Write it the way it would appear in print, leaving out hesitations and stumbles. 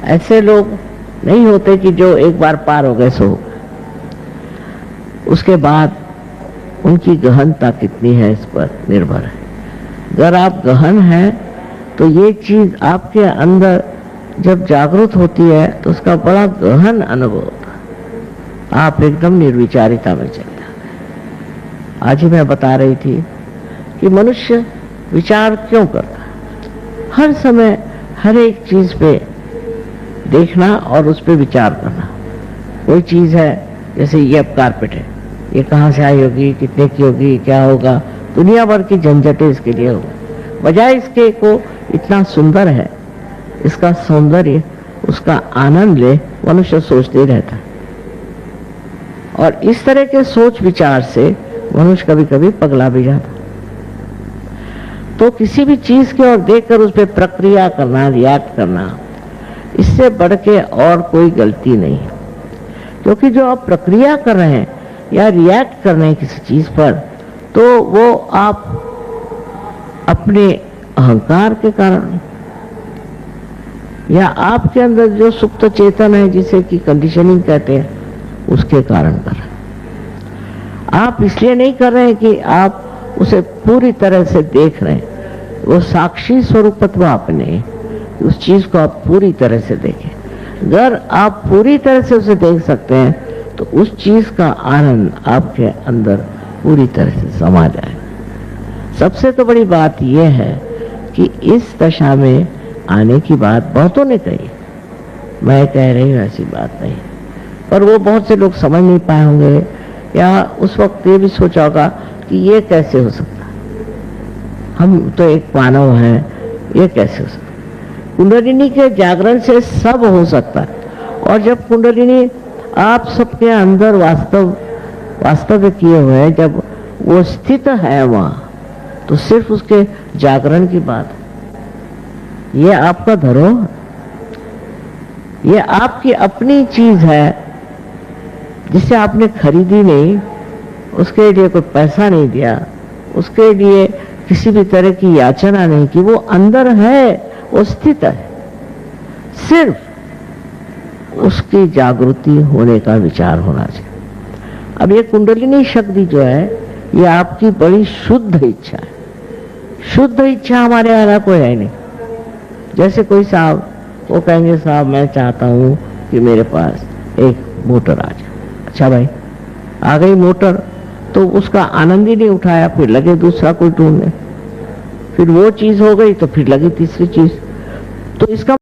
ऐसे लोग नहीं होते कि जो एक बार पार हो गए सो उसके बाद उनकी गहनता कितनी है इस पर निर्भर है। अगर आप गहन हैं तो ये चीज आपके अंदर जब जागृत होती है तो उसका बड़ा गहन अनुभव होता है, आप एकदम निर्विचारिता में चले जाते। आज ही मैं बता रही थी कि मनुष्य विचार क्यों करता है, हर समय हर एक चीज पे देखना और उस पे विचार करना। कोई चीज है जैसे ये अब कारपेट है, ये कहाँ से आई होगी, कितने की होगी, क्या होगा, दुनिया भर की झंझटें इसके लिए होगी। बजाय इसके को इतना सुंदर है, इसका सौंदर्य, उसका आनंद ले, मनुष्य सोचते ही रहता है। और इस तरह के सोच विचार से मनुष्य कभी कभी पगला भी जाता है। तो किसी भी चीज की ओर देखकर उस पर प्रक्रिया करना, रिएक्ट करना, इससे बढ़ के और कोई गलती नहीं है। क्योंकि जो आप प्रक्रिया कर रहे हैं या रिएक्ट कर रहे हैं किसी चीज पर, तो वो आप अपने अहंकार के कारण या आपके अंदर जो सुप्त चेतन है जिसे कि कंडीशनिंग कहते हैं, उसके कारण कर रहे हैं। आप इसलिए नहीं कर रहे हैं कि आप उसे पूरी तरह से देख रहे हैं। वो साक्षी स्वरूपत्व आपने उस चीज को आप पूरी तरह से देखें। अगर आप पूरी तरह से उसे देख सकते हैं तो उस चीज का आनंद आपके अंदर पूरी तरह से समा जाए। सबसे तो बड़ी बात यह है कि इस दशा में आने की बात बहुतों ने कही, मैं कह रही हूं ऐसी बात नहीं, पर वो बहुत से लोग समझ नहीं पाए होंगे या उस वक्त ये भी सोचा होगा कि ये कैसे हो सकता है, हम तो एक मानव हैं, ये कैसे हो सकता है। कुंडलिनी के जागरण से सब हो सकता है। और जब कुंडलिनी आप सबके अंदर वास्तव किए हुए हैं, जब वो स्थित है वहां, तो सिर्फ उसके जागरण की बात है। ये आपका धरोहर, ये आपकी अपनी चीज है जिसे आपने खरीदी नहीं, उसके लिए कोई पैसा नहीं दिया, उसके लिए किसी भी तरह की याचना नहीं की, वो अंदर है, वो स्थित है। सिर्फ उसकी जागृति होने का विचार होना चाहिए। अब ये कुंडलिनी शक्ति जो है, ये आपकी बड़ी शुद्ध इच्छा है। शुद्ध इच्छा हमारे यहाँ कोई है नहीं। जैसे कोई साहब वो कहेंगे, साहब मैं चाहता हूं कि मेरे पास एक मोटर आ जाए। अच्छा भाई, आ गई मोटर, तो उसका आनंद ही नहीं उठाया, फिर लगे दूसरा कोई ढूंढने, फिर वो चीज हो गई तो फिर लगी तीसरी चीज। तो इसका